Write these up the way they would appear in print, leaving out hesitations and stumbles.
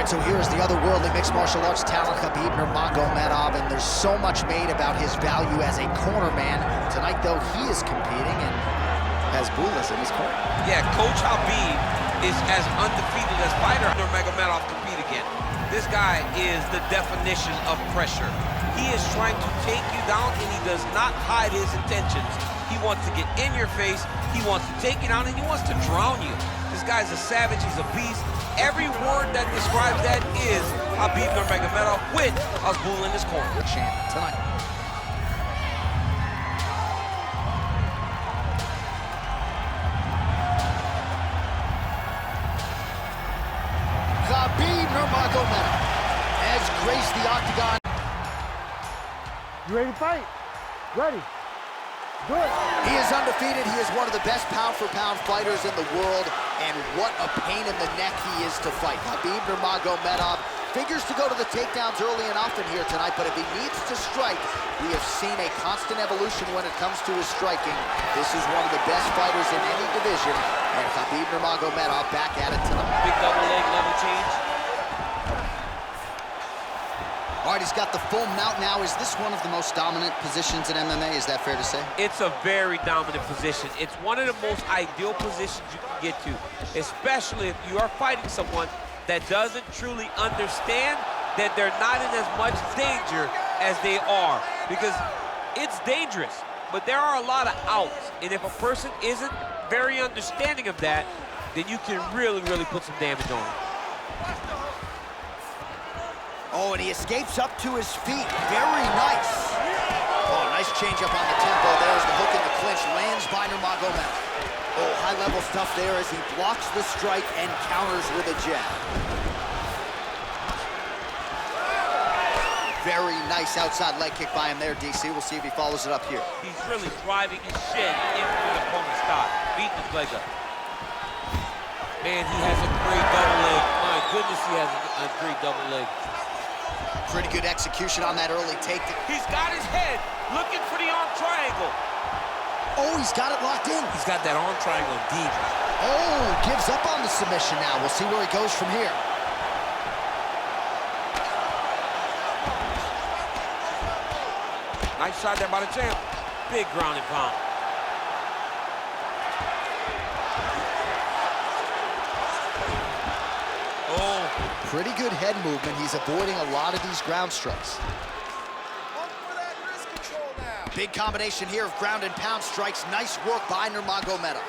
right, so here's the otherworldly mixed martial arts talent, Khabib Nurmagomedov, and there's so much made about his value as a corner man. Tonight, though, he is competing and has Bulas in his corner. Yeah, Coach Habib is as undefeated as fighter Nurmagomedov compete again. This guy is the definition of pressure. He is trying to take you down, and he does not hide his intentions. He wants to get in your face, he wants to take you down, and he wants to drown you. This guy's a savage, he's a beast. Every word that describes that is Khabib Nurmagomedov with Abdul in his corner. Champ tonight. Khabib Nurmagomedov has graced the octagon. You ready to fight? Ready. Do it. He is undefeated. He is one of the best pound-for-pound fighters in the world, and what a pain in the neck he is to fight. Khabib Nurmagomedov figures to go to the takedowns early and often here tonight, but if he needs to strike, we have seen a constant evolution when it comes to his striking. This is one of the best fighters in any division, and Khabib Nurmagomedov back at it tonight. Big double leg level change. All right, he's got the full mount now. Is this one of the most dominant positions in MMA? Is that fair to say? It's a very dominant position. It's one of the most ideal positions you can get to, especially if you are fighting someone that doesn't truly understand that they're not in as much danger as they are. Because it's dangerous, but there are a lot of outs. And if a person isn't very understanding of that, then you can really, really put some damage on them. Oh, and he escapes up to his feet. Very nice. Oh, nice change up on the tempo. There's the hook in the clinch. Lands by Nurmagomedov. Oh, high-level stuff there as he blocks the strike and counters with a jab. Very nice outside leg kick by him there, DC. We'll see if he follows it up here. He's really driving his shin into his opponent's stop, beating his leg up. Man, he has a great double leg. My goodness, he has a great double leg. Pretty good execution on that early take. He's got his head looking for the arm triangle. Oh, he's got it locked in. He's got that arm triangle deep. Oh, gives up on the submission now. We'll see where he goes from here. Nice shot there by the champ. Big ground and pound. Oh. Pretty good head movement. He's avoiding a lot of these ground strikes. Big combination here of ground and pound strikes. Nice work by Nurmagomedov.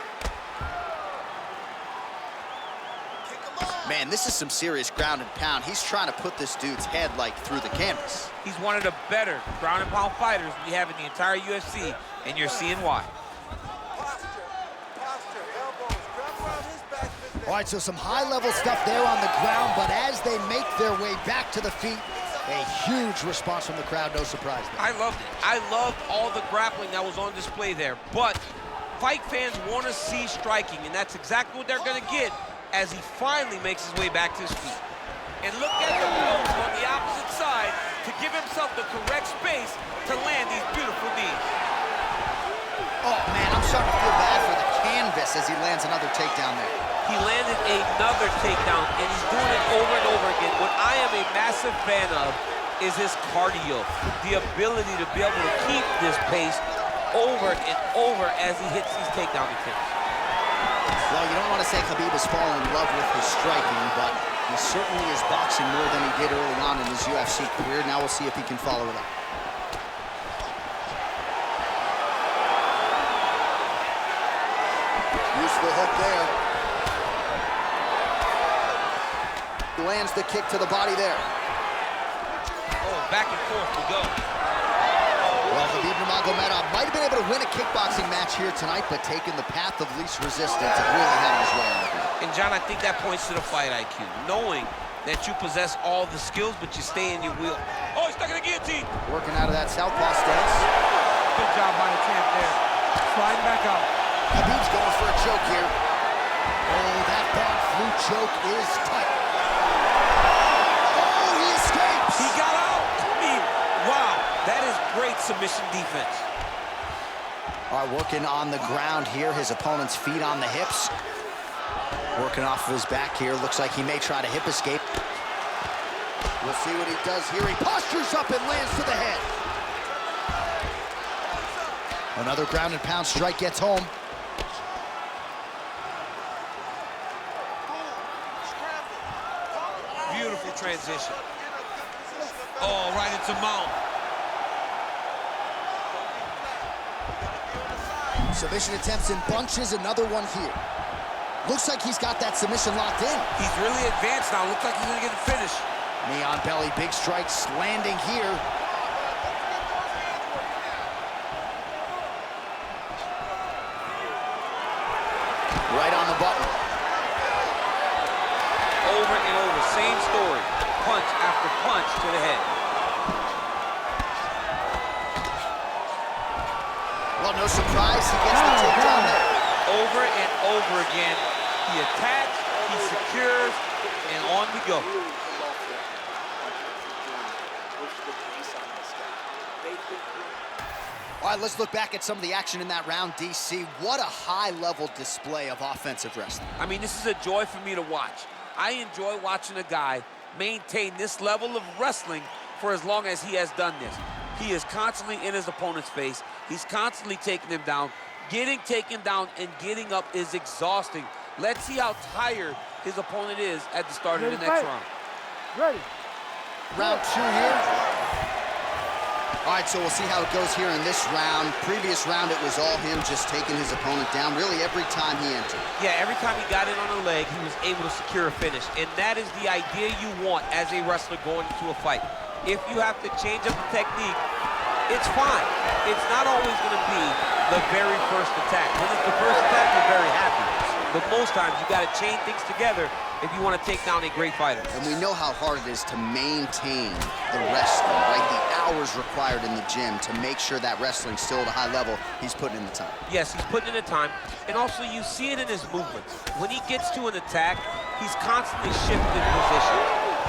Man, this is some serious ground and pound. He's trying to put this dude's head, like, through the canvas. He's one of the better ground and pound fighters we have in the entire UFC, and you're seeing why. All right, so some high-level stuff there on the ground, but as they make their way back to the feet, a huge response from the crowd, no surprise there. I loved it. I loved all the grappling that was on display there, but fight fans want to see striking, and that's exactly what they're going to get as he finally makes his way back to his feet. And look at the post on the opposite side to give himself the correct space to land these beautiful knees. Oh, man, I'm starting to feel bad for the canvas as he lands another takedown there. He landed another takedown, and he's doing it over and over again. What I am a massive fan of is his cardio, the ability to be able to keep this pace over and over as he hits these takedown attempts. Well, you don't want to say Khabib has fallen in love with his striking, but he certainly is boxing more than he did early on in his UFC career. Now we'll see if he can follow it up. Useful hook there. Lands the kick to the body there. Oh, back and forth we go. Well, Khabib Nurmagomedov might have been able to win a kickboxing match here tonight, but taking the path of least resistance and really having his way on the ground. And John, I think that points to the fight IQ, knowing that you possess all the skills, but you stay in your wheel. Oh, he's stuck in the guillotine. Working out of that southpaw stance. Good job by the champ there. Sliding back out. Khabib's going for a choke here. Oh, that back flu choke is tight. He got out. I mean, wow, that is great submission defense. All right, working on the ground here. His opponent's feet on the hips. Working off of his back here. Looks like he may try to hip escape. We'll see what he does here. He postures up and lands to the head. Another ground and pound strike gets home. Beautiful transition. Oh, right into mount. Submission attempts in bunches, another one here. Looks like he's got that submission locked in. He's really advanced now. Looks like he's gonna get the finish. Knee on belly, big strikes landing here. Right on the button. Over and over, same story. Punch after punch to the head. Well, no surprise, he gets the takedown there. Over and over again, he attacks, he secures, and on we go. All right, let's look back at some of the action in that round, DC. What a high-level display of offensive wrestling. I mean, this is a joy for me to watch. I enjoy watching a guy maintain this level of wrestling for as long as he has done this. He is constantly in his opponent's face. He's constantly taking him down. Getting taken down and getting up is exhausting. Let's see how tired his opponent is at the start of the next round. Ready. Round 2 here. All right, so we'll see how it goes here in this round. Previous round, it was all him just taking his opponent down really every time he entered. Yeah, every time he got in on a leg, he was able to secure a finish. And that is the idea you want as a wrestler going into a fight. If you have to change up the technique, it's fine. It's not always going to be the very first attack. When it's the first attack, you're very happy. But most times, you got to chain things together if you want to take down a great fighter. And we know how hard it is to maintain the wrestling, right? The hours required in the gym to make sure that wrestling's still at a high level. He's putting in the time. Yes, he's putting in the time. And also, you see it in his movements. When he gets to an attack, he's constantly shifting position.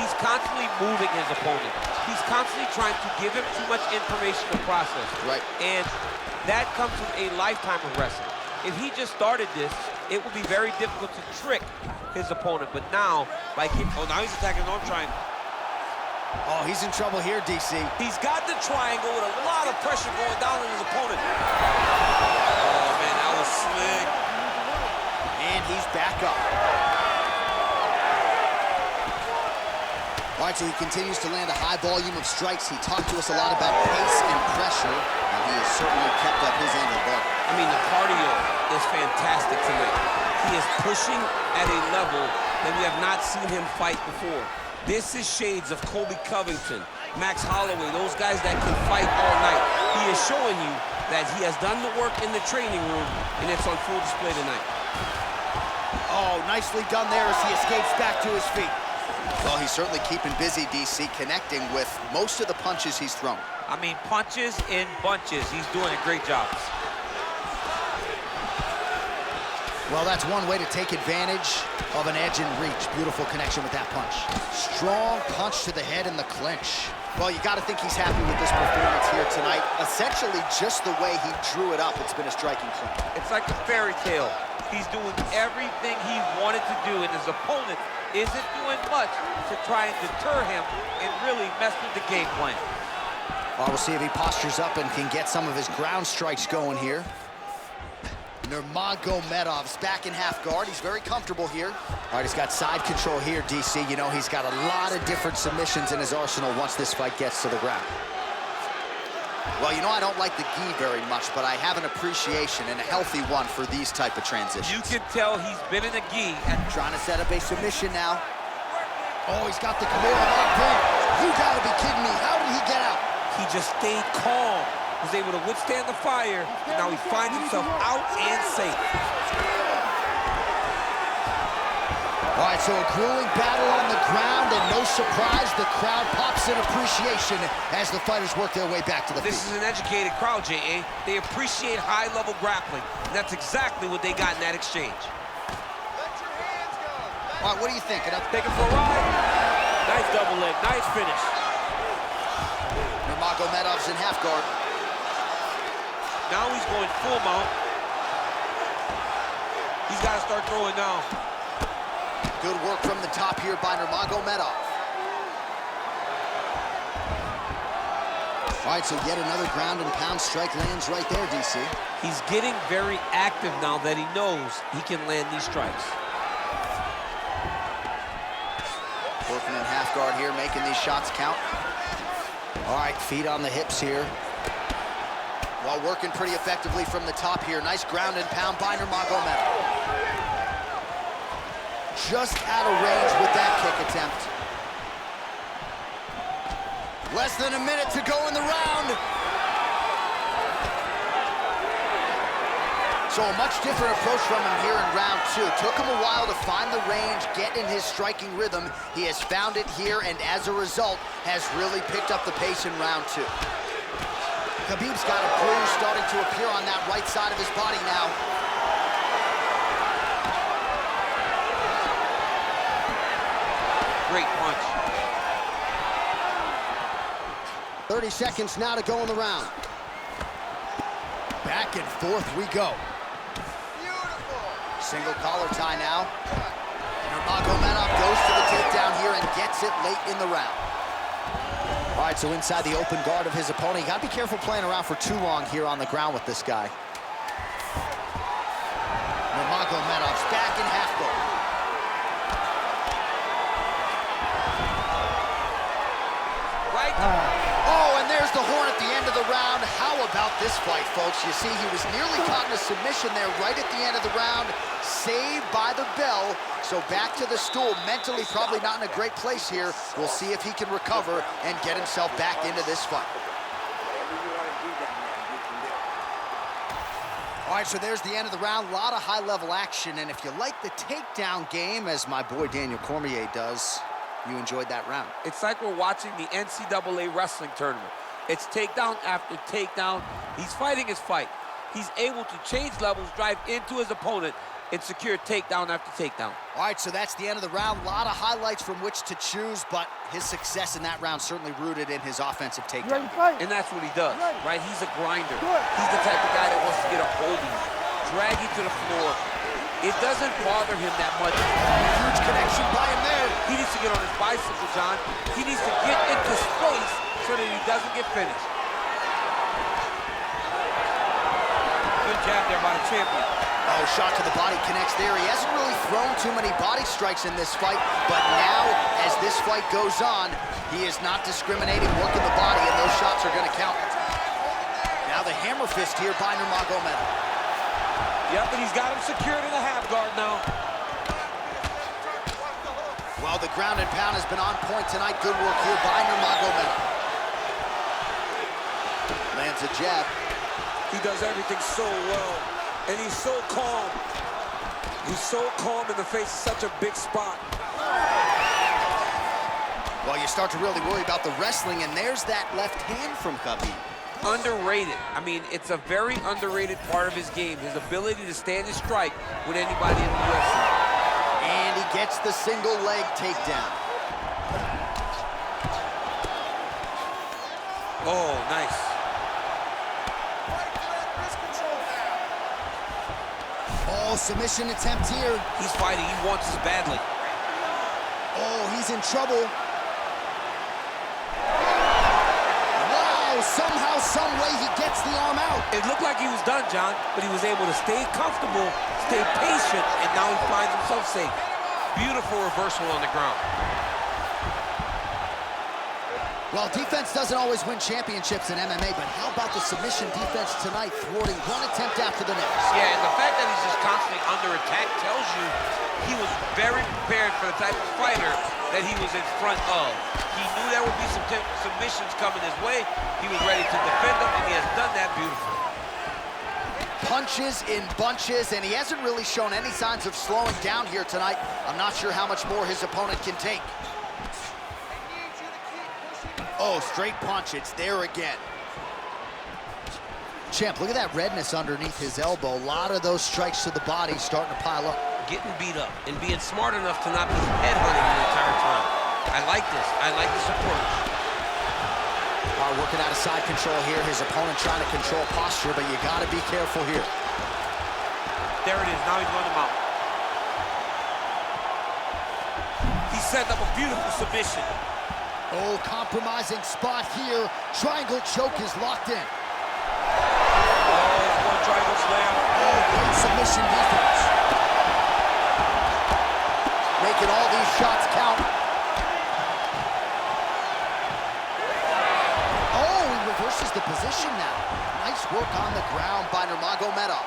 He's constantly moving his opponent. He's constantly trying to give him too much information to process. Right. And that comes from a lifetime of wrestling. If he just started this, it would be very difficult to trick his opponent. But now, now he's attacking on triangle. Oh, he's in trouble here, DC. He's got the triangle with a lot of pressure going down on his opponent. Oh, man, that was slick. And he's back up. All right, so he continues to land a high volume of strikes. He talked to us a lot about pace and pressure, and he has certainly kept up his end of the bargain. I mean, the cardio is fantastic tonight. He is pushing at a level that we have not seen him fight before. This is shades of Colby Covington, Max Holloway, those guys that can fight all night. He is showing you that he has done the work in the training room, and it's on full display tonight. Oh, nicely done there as he escapes back to his feet. Well, he's certainly keeping busy, DC, connecting with most of the punches he's thrown. I mean, punches in bunches. He's doing a great job. Well, that's one way to take advantage of an edge and reach. Beautiful connection with that punch. Strong punch to the head in the clinch. Well, you got to think he's happy with this performance here tonight. Essentially, just the way he drew it up, it's been a striking clinch. It's like a fairy tale. He's doing everything he wanted to do, and his opponent isn't doing much to try and deter him and really mess with the game plan. Well, we'll see if he postures up and can get some of his ground strikes going here. Nurmagomedov's back in half guard. He's very comfortable here. All right, he's got side control here, DC. You know, he's got a lot of different submissions in his arsenal once this fight gets to the ground. Well, you know, I don't like the gi very much, but I have an appreciation and a healthy one for these type of transitions. You can tell he's been in the gi. Trying to set up a submission now. Oh, he's got the Kimura locked in. You gotta be kidding me. How did he get out? He just stayed calm, was able to withstand the fire, and now he finds himself out and safe. All right, so a grueling battle on the ground, and no surprise, the crowd pops in appreciation as the fighters work their way back to the feet. This is an educated crowd, J.A. They appreciate high-level grappling, and that's exactly what they got in that exchange. All right, what do you think? Take him for a ride. Nice double leg, nice finish. Nurmagomedov's in half guard. Now he's going full mount. He's got to start throwing now. Good work from the top here by Nurmagomedov. All right, so yet another ground and pound strike lands right there, DC. He's getting very active now that he knows he can land these strikes. Working in half guard here, making these shots count. All right, feet on the hips here. While working pretty effectively from the top here. Nice ground and pound by Nurmagomedov. Just out of range with that kick attempt. Less than a minute to go in the round. So a much different approach from him here in round two. Took him a while to find the range, get in his striking rhythm. He has found it here, and as a result, has really picked up the pace in round two. Khabib's got a bruise starting to appear on that right side of his body now. Great punch. 30 seconds now to go in the round. Back and forth we go. Beautiful. Single collar tie now. Nurmagomedov goes to the takedown here and gets it late in the round. All right, so inside the open guard of his opponent. You gotta be careful playing around for too long here on the ground with this guy. Nurmagomedov's back in half guard. Oh, and there's the horn at the end of the round. How about this fight, folks? You see, he was nearly caught in a submission there right at the end of the round. Saved by the bell. So back to the stool. Mentally probably not in a great place here. We'll see if he can recover and get himself back into this fight. All right, so there's the end of the round. A lot of high-level action. And if you like the takedown game, as my boy Daniel Cormier does, you enjoyed that round. It's like we're watching the NCAA wrestling tournament. It's takedown after takedown. He's fighting his fight. He's able to change levels, drive into his opponent, and secure takedown after takedown. All right, so that's the end of the round. A lot of highlights from which to choose, but his success in that round certainly rooted in his offensive takedown. And that's what he does, right? He's a grinder. He's the type of guy that wants to get a hold of you, drag you to the floor. It doesn't bother him that much. Huge connection by him there. He needs to get on his bicycle, John. He needs to get into space so that he doesn't get finished. Good jab there by the champion. Oh, shot to the body connects there. He hasn't really thrown too many body strikes in this fight, but now, as this fight goes on, he is not discriminating, working the body, and those shots are going to count. Now the hammer fist here by Nurmagomedov. Yep, and he's got him secured in the half guard now. Well, the ground and pound has been on point tonight. Good work here by Nurmagomedov. Lands a jab. He does everything so well, and he's so calm. He's so calm in the face of such a big spot. Well, you start to really worry about the wrestling, and there's that left hand from Khabib. Underrated. I mean, it's a very underrated part of his game, his ability to stand and strike with anybody in the UFC. And he gets the single leg takedown. Oh, nice. Oh, submission attempt here. He's fighting. He wants this badly. Oh, he's in trouble. Somehow, some way, he gets the arm out. It looked like he was done, John, but he was able to stay comfortable, stay patient, and now he finds himself safe. Beautiful reversal on the ground. Well, defense doesn't always win championships in MMA, but how about the submission defense tonight, thwarting one attempt after the next? Yeah, and the fact that he's just constantly under attack tells you he was very prepared for the type of fighter that he was in front of. He knew there would be some submissions coming his way. He was ready to defend them, and he has done that beautifully. Punches in bunches, and he hasn't really shown any signs of slowing down here tonight. I'm not sure how much more his opponent can take. Oh, straight punch, it's there again. Champ, look at that redness underneath his elbow. A lot of those strikes to the body starting to pile up. Getting beat up and being smart enough to not be headhunting the entire time. I like this. I like the support. Working out of side control here. His opponent trying to control posture, but you got to be careful here. There it is. Now he's going to mount. He set up a beautiful submission. Oh, compromising spot here. Triangle choke is locked in. Oh, one triangle slam. Oh, great submission defense. Making all these shots count. Oh, he reverses the position now. Nice work on the ground by Nurmagomedov.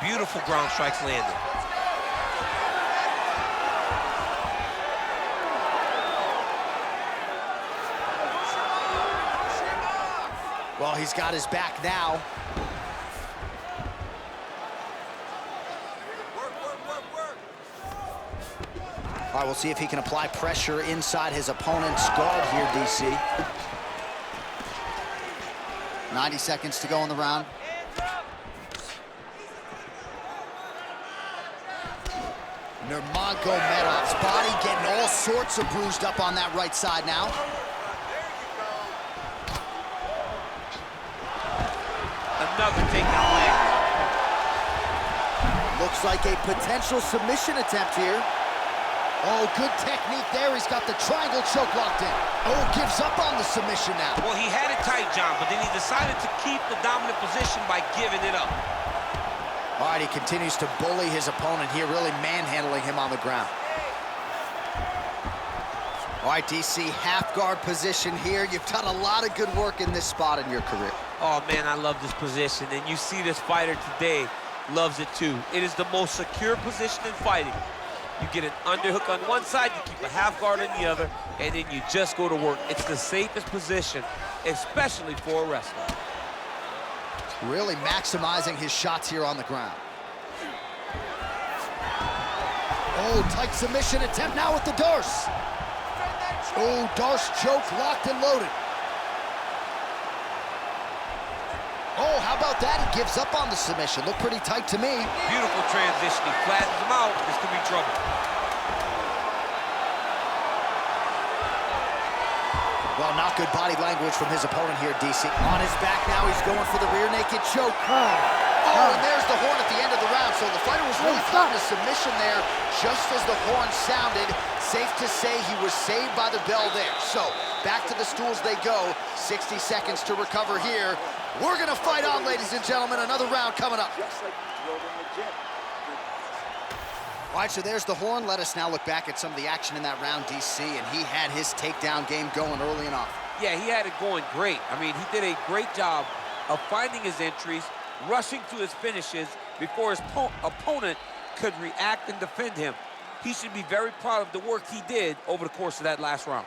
Beautiful ground strikes landed. Well, he's got his back now. All right, we'll see if he can apply pressure inside his opponent's guard here, DC. 90 seconds to go in the round. Nurmagomedov's body getting all sorts of bruised up on that right side now. Another takedown leg. Looks like a potential submission attempt here. Oh, good technique there. He's got the triangle choke locked in. Oh, gives up on the submission now. Well, he had it tight, John, but then he decided to keep the dominant position by giving it up. All right, he continues to bully his opponent here, really manhandling him on the ground. All right, DC, half guard position here. You've done a lot of good work in this spot in your career. Oh, man, I love this position, and you see this fighter today loves it too. It is the most secure position in fighting. You get an underhook on one side, you keep a half guard on the other, and then you just go to work. It's the safest position, especially for a wrestler. Really maximizing his shots here on the ground. Oh, tight submission attempt now with the Darce. Oh, Darce choke locked and loaded. Oh, how about that? He gives up on the submission. Looked pretty tight to me. Beautiful transition. He flattens him out. This could be trouble. Well, not good body language from his opponent here, DC. On his back now, he's going for the rear naked choke. Oh, and there's the horn at the end of the round. So the fighter was really caught in a submission there, just as the horn sounded. Safe to say he was saved by the bell there. So, back to the stools they go. 60 seconds to recover here. We're gonna fight on, ladies and gentlemen. Another round coming up. All right, so there's the horn. Let us now look back at some of the action in that round, DC, and he had his takedown game going early and often. Yeah, he had it going great. I mean, he did a great job of finding his entries, rushing to his finishes before his opponent could react and defend him. He should be very proud of the work he did over the course of that last round.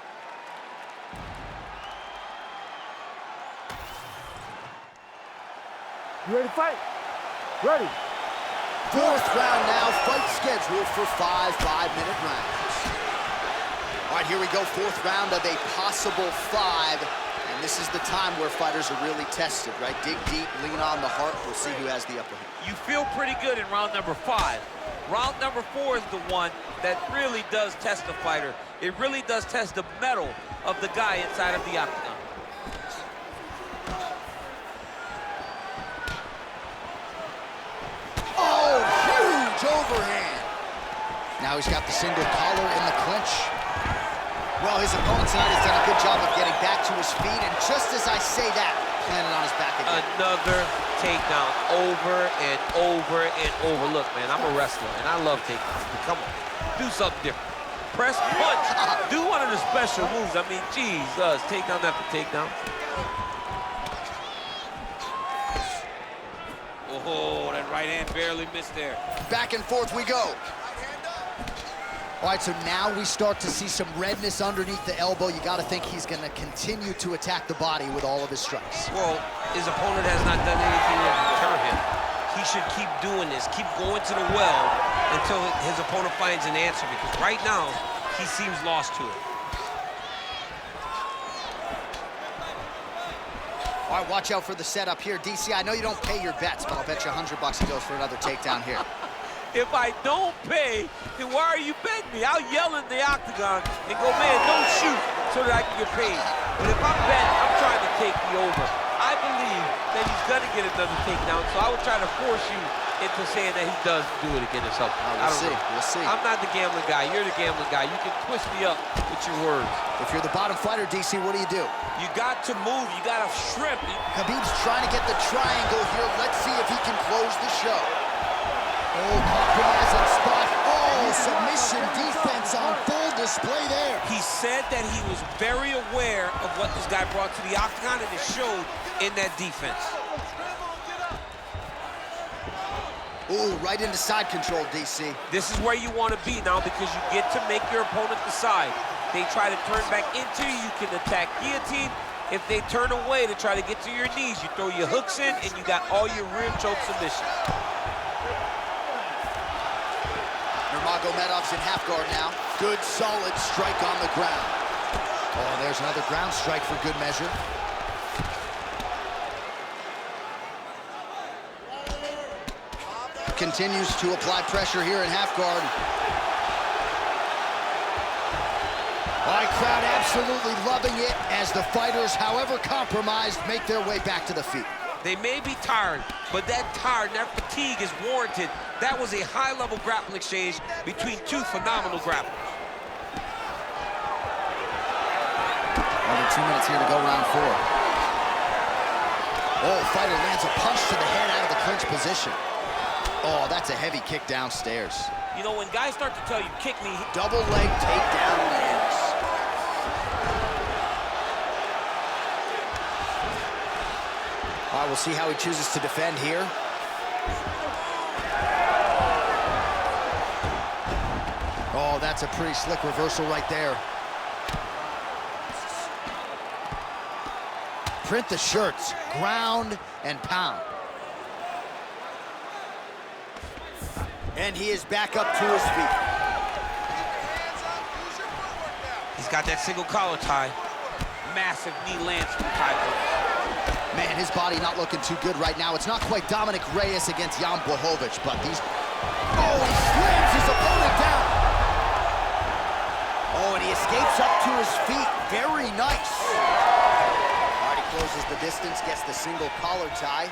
You ready to fight? Ready. Fourth round now, fight scheduled for 5 5-minute rounds. All right, here we go, fourth round of a possible 5. And this is the time where fighters are really tested, right? Dig deep, lean on the heart. We'll see who has the upper hand. You feel pretty good in round number 5. Round number 4 is the one that really does test the fighter. It really does test the mettle of the guy inside of the octagon. Oh, huge overhand. Now he's got the single collar in the clinch. Well, his opponent tonight has done a good job of getting back to his feet, and just as I say that, landed on his back again. Another takedown over and over and over. Look, man, I'm a wrestler, and I love takedowns. But come on, do something different. Press punch. Do one of the special moves. I mean, Jesus, takedown after takedown. Oh, that right hand barely missed there. Back and forth we go. All right, so now we start to see some redness underneath the elbow. You got to think he's going to continue to attack the body with all of his strikes. Well, his opponent has not done anything to deter him. He should keep doing this, keep going to the well until his opponent finds an answer, because right now, he seems lost to it. All right, watch out for the setup here. DC, I know you don't pay your bets, but I'll bet you $100 he goes for another takedown here. If I don't pay, then why are you betting me? I'll yell in the octagon and go, man, don't shoot, so that I can get paid. But if I'm betting, I'm trying to take the over. I believe that he's gonna get another takedown, so I would try to force you into saying that he does do it again or something. We'll see. I'm not the gambling guy. You're the gambling guy. You can twist me up with your words. If you're the bottom fighter, DC, what do? You got to move. You got to shrimp. Khabib's trying to get the triangle here. Let's see if he can close the show. Oh, compromising spot. Oh, submission defense on full display there. He said that he was very aware of what this guy brought to the octagon, and it showed in that defense. Ooh, right into side control, DC. This is where you want to be now because you get to make your opponent decide. They try to turn back into you, you can attack guillotine. If they turn away to try to get to your knees, you throw your hooks in and you got all your rear choke submissions. Nurmagomedov's in half guard now. Good, solid strike on the ground. Oh, there's another ground strike for good measure. Continues to apply pressure here in half guard. All right, crowd absolutely loving it as the fighters, however compromised, make their way back to the feet. They may be tired, but that fatigue is warranted. That was a high-level grappling exchange between two phenomenal grapplers. Under 2 minutes here to go, round 4. Oh, fighter lands a punch to the head out of the clinch position. Oh, that's a heavy kick downstairs. You know, when guys start to tell you, kick me. Double leg takedown lands. All right, we'll see how he chooses to defend here. Oh, that's a pretty slick reversal right there. Print the shirts, ground and pound. And he is back up to his feet. He's got that single collar tie. Massive knee lands from tie. Man, his body not looking too good right now. It's not quite Dominic Reyes against Jan Blachowicz, but these... Oh, he slams his opponent down. Oh, and he escapes up to his feet. Very nice. All right, he closes the distance, gets the single collar tie.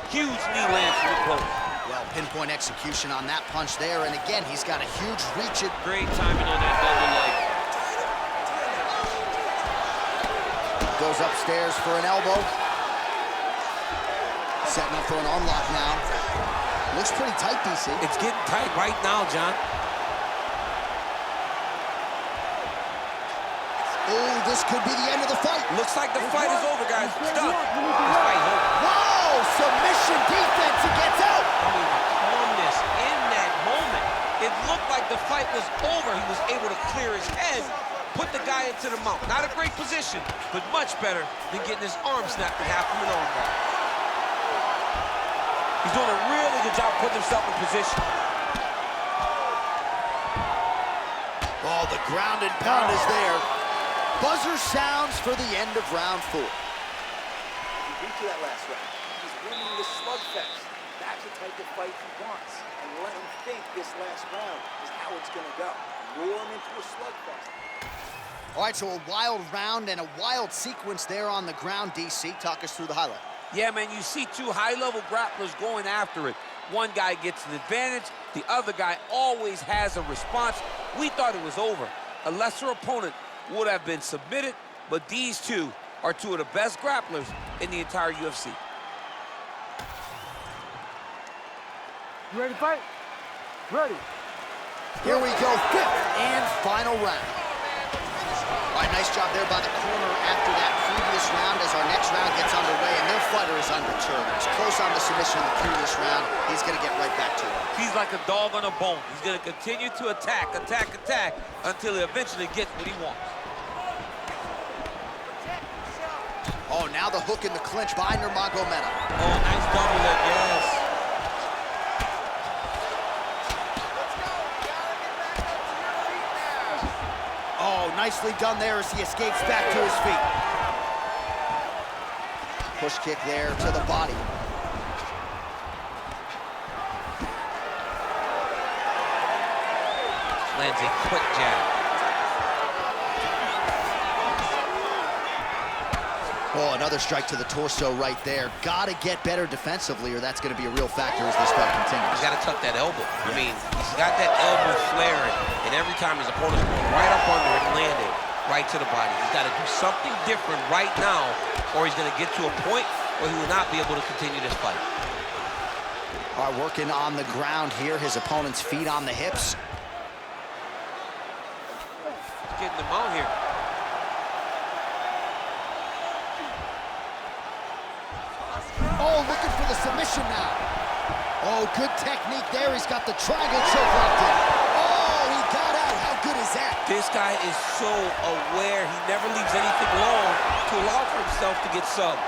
Huge knee lands from the close. Well, pinpoint execution on that punch there, and again, he's got a huge reach. Great timing on that double leg. Goes upstairs for an elbow. Setting up for an unlock now. Looks pretty tight, DC. It's getting tight right now, John. Oh, this could be the end of the fight. Looks like the fight is over, guys. It's done. This fight is over. Whoa, submission defense, he gets out. I mean, calmness in that moment. It looked like the fight was over. He was able to clear his head, put the guy into the mount. Not a great position, but much better than getting his arm snapped in half from an arm bar. He's doing a really good job putting himself in position. Oh, the ground and pound is there. Buzzer sounds for the end of round 4. He beat you that last round. He's winning this slugfest. That's the type of fight he wants. And let him think this last round is how it's going to go. Lure him into a slugfest. All right, so a wild round and a wild sequence there on the ground, DC. Talk us through the highlight. Yeah, man, you see two high-level grapplers going after it. One guy gets an advantage. The other guy always has a response. We thought it was over. A lesser opponent would have been submitted, but these two are two of the best grapplers in the entire UFC. You ready to fight? Ready. Here we go, 5th and final round. All right, nice job there by the corner after that previous round as our next round gets underway, and their fighter is undeterred. He's close on the submission in the previous round. He's going to get right back to it. He's like a dog on a bone. He's going to continue to attack until he eventually gets what he wants. Oh, now the hook in the clinch by Nurmagomedov. Oh, nice double leg, yes. Oh, nicely done there as he escapes back to his feet. Push kick there to the body. Lands a quick jab. another strike to the torso right there. Gotta get better defensively, or that's gonna be a real factor as this fight continues. He's gotta tuck that elbow. I mean, he's got that elbow flaring, and every time his opponent's going right up under it, landing right to the body. He's gotta do something different right now, or he's gonna get to a point where he will not be able to continue this fight. All right, working on the ground here. His opponent's feet on the hips. He's getting them out here. Oh, looking for the submission now. Oh, good technique there. He's got the triangle choke locked in. Oh, he got out. How good is that? This guy is so aware. He never leaves anything long to allow for himself to get subbed.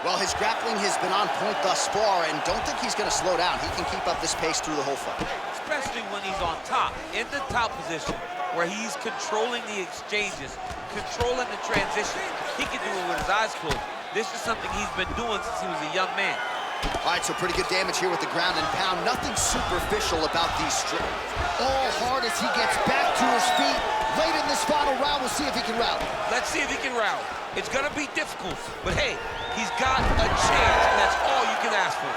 Well, his grappling has been on point thus far, and don't think he's going to slow down. He can keep up this pace through the whole fight. Especially when he's on top, in the top position, where he's controlling the exchanges, controlling the transition. He can do it with his eyes closed. This is something he's been doing since he was a young man. All right, so pretty good damage here with the ground and pound. Nothing superficial about these strikes. All hard as he gets back to his feet. Late in this final round, we'll see if he can rally. Let's see if he can rally. It's gonna be difficult, but hey, he's got a chance, and that's all you can ask for.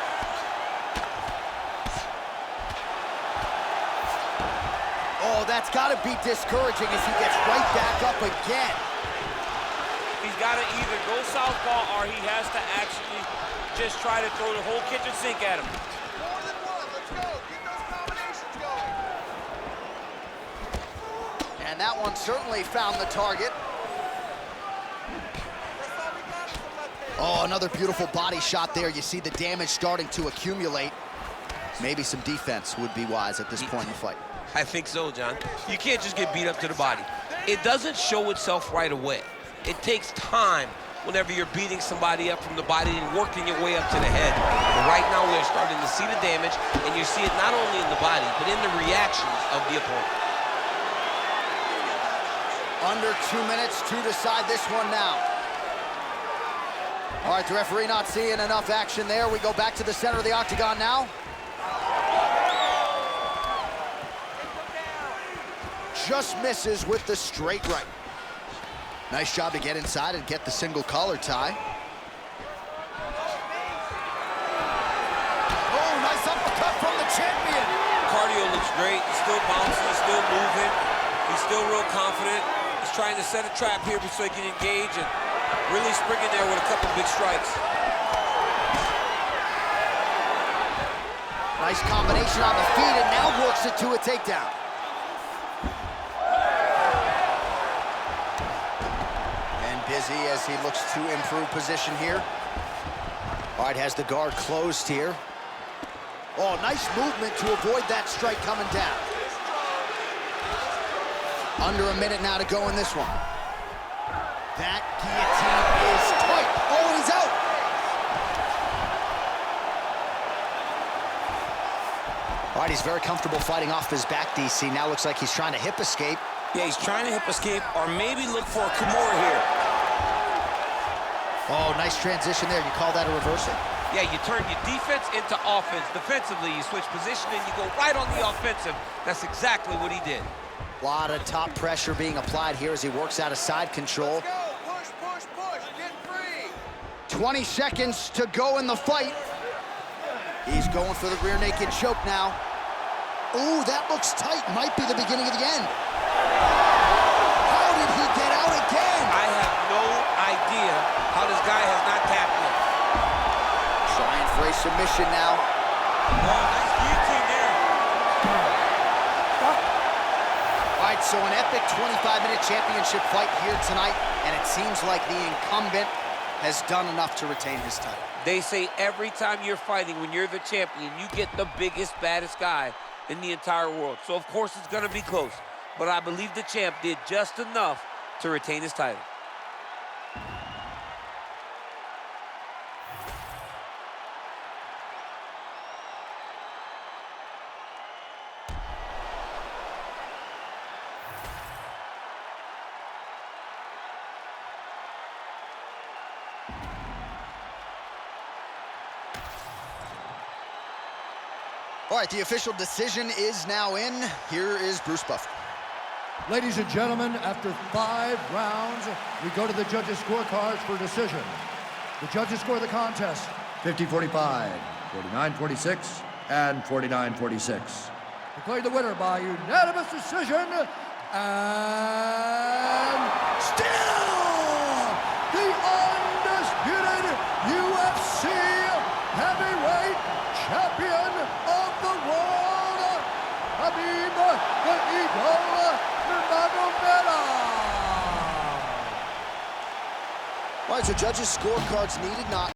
Oh, that's gotta be discouraging as he gets right back up again. He's gotta either go southpaw or he has to actually just try to throw the whole kitchen sink at him. More than one. Let's go. Get those combinations going. And that one certainly found the target. Oh, another beautiful body shot there. You see the damage starting to accumulate. Maybe some defense would be wise at this point in the fight. I think so, John. You can't just get beat up to the body. It doesn't show itself right away. It takes time whenever you're beating somebody up from the body and working your way up to the head. But right now, we're starting to see the damage, and you see it not only in the body, but in the reactions of the opponent. Under 2 minutes to decide this one now. All right, the referee not seeing enough action there. We go back to the center of the octagon now. Just misses with the straight right. Nice job to get inside and get the single collar tie. Oh, nice uppercut from the champion. Cardio looks great. He's still bouncing, he's still moving. He's still real confident. He's trying to set a trap here so he can engage and really spring in there with a couple big strikes. Nice combination on the feet and now works it to a takedown. Busy as he looks to improve position here. All right, has the guard closed here. Oh, nice movement to avoid that strike coming down. Under a minute now to go in this one. That guillotine is tight. Oh, and he's out. All right, he's very comfortable fighting off his back, DC. Now looks like he's trying to hip escape. Yeah, he's trying to hip escape or maybe look for a Kimura here. Oh, nice transition there. You call that a reversal? Yeah, you turn your defense into offense. Defensively, you switch position and you go right on the offensive. That's exactly what he did. A lot of top pressure being applied here as he works out of side control. Let's go. Push, push, push. Get free. 20 seconds to go in the fight. He's going for the rear naked choke now. Ooh, that looks tight. Might be the beginning of the end. How did he get out again? I have no idea how this guy has not tapped in. Trying for a submission now. Oh, nice guillotine there. All right, so an epic 25-minute championship fight here tonight, and it seems like the incumbent has done enough to retain his title. They say every time you're fighting, when you're the champion, you get the biggest, baddest guy in the entire world. So, of course, it's going to be close. But I believe the champ did just enough to retain his title. All right, the official decision is now in. Here is Bruce Buffer. Ladies and gentlemen, after 5 rounds, we go to the judges' scorecards for decision. The judges score the contest 50-45, 49-46, and 49-46. Declared the winner by unanimous decision, and still the undisputed UFC heavyweight champion of the world, Khabib the Eagle Nurmagomedov. All right, so judges' scorecards needed not.